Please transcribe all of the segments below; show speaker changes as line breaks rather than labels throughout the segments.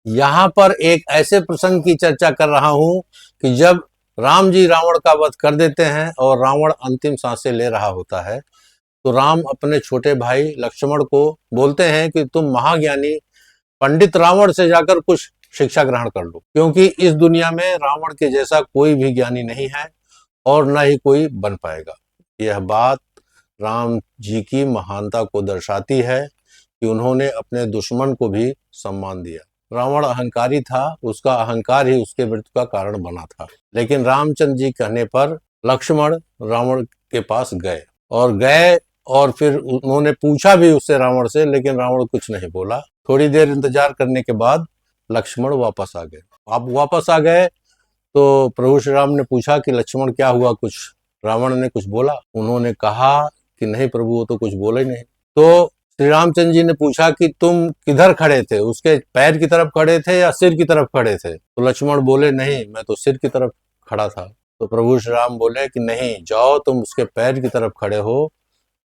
यहाँ पर एक ऐसे प्रसंग की चर्चा कर रहा हूँ कि जब राम जी रावण का वध कर देते हैं और रावण अंतिम सांसें ले रहा होता है, तो राम अपने छोटे भाई लक्ष्मण को बोलते हैं कि तुम महाज्ञानी पंडित रावण से जाकर कुछ शिक्षा ग्रहण कर लो, क्योंकि इस दुनिया में रावण के जैसा कोई भी ज्ञानी नहीं है और न ही कोई बन पाएगा। यह बात राम जी की महानता को दर्शाती है कि उन्होंने अपने दुश्मन को भी सम्मान दिया। रावण अहंकारी था, उसका अहंकार ही उसके मृत्यु का कारण बना था। लेकिन रामचंद्र जी कहने पर लक्ष्मण रावण के पास गए और फिर उन्होंने पूछा भी उससे रावण से, लेकिन रावण कुछ नहीं बोला। थोड़ी देर इंतजार करने के बाद लक्ष्मण वापस आ गए। आप वापस आ गए तो प्रभु श्री राम ने पूछा कि लक्ष्मण क्या हुआ, कुछ रावण ने कुछ बोला? उन्होंने कहा कि नहीं प्रभु, वो तो कुछ बोला ही नहीं। तो श्री रामचंद्र जी ने पूछा कि तुम किधर खड़े थे, उसके पैर की तरफ खड़े थे या सिर की तरफ खड़े थे? तो लक्ष्मण बोले नहीं, मैं तो सिर की तरफ खड़ा था। तो प्रभु श्री राम बोले कि नहीं, जाओ तुम उसके पैर की तरफ खड़े हो,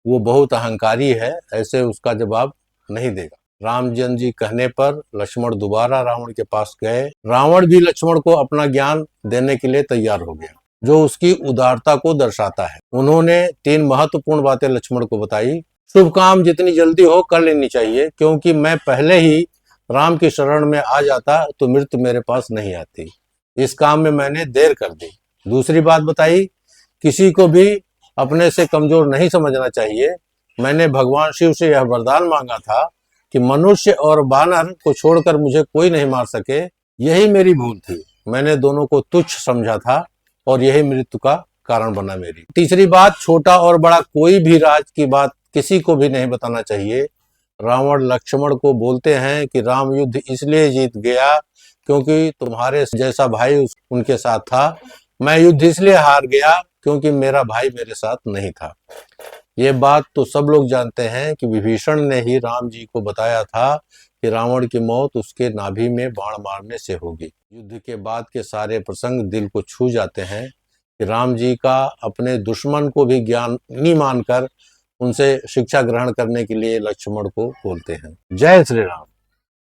वो बहुत अहंकारी है, ऐसे उसका जवाब नहीं देगा। रामचंद्र जी कहने पर लक्ष्मण दोबारा रावण के पास गए। रावण भी लक्ष्मण को अपना ज्ञान देने के लिए तैयार हो गया, जो उसकी उदारता को दर्शाता है। उन्होंने 3 महत्वपूर्ण बातें लक्ष्मण को बताई। शुभ काम जितनी जल्दी हो कर लेनी चाहिए, क्योंकि मैं पहले ही राम की शरण में आ जाता तो मृत्यु मेरे पास नहीं आती। इस काम में मैंने देर कर दी। दूसरी बात बताई, किसी को भी अपने से कमजोर नहीं समझना चाहिए। मैंने भगवान शिव से यह वरदान मांगा था कि मनुष्य और वानर को छोड़कर मुझे कोई नहीं मार सके। यही मेरी भूल थी, मैंने दोनों को तुच्छ समझा था और यही मृत्यु का कारण बना मेरी। तीसरी बात, छोटा और बड़ा कोई भी राज की बात किसी को भी नहीं बताना चाहिए। रावण लक्ष्मण को बोलते हैं कि राम युद्ध इसलिए जीत गया क्योंकि तुम्हारे जैसा भाई उनके साथ था। मैं युद्ध इसलिए हार गया क्योंकि मेरा भाई मेरे साथ नहीं था। ये बात तो सब लोग जानते हैं कि विभीषण ने ही राम जी को बताया था कि रावण की मौत उसके नाभि में बाण मारने से होगी। युद्ध के बाद के सारे प्रसंग दिल को छू जाते हैं कि राम जी का अपने दुश्मन को भी ज्ञानी मानकर उनसे शिक्षा ग्रहण करने के लिए लक्ष्मण को बोलते हैं। जय श्री राम।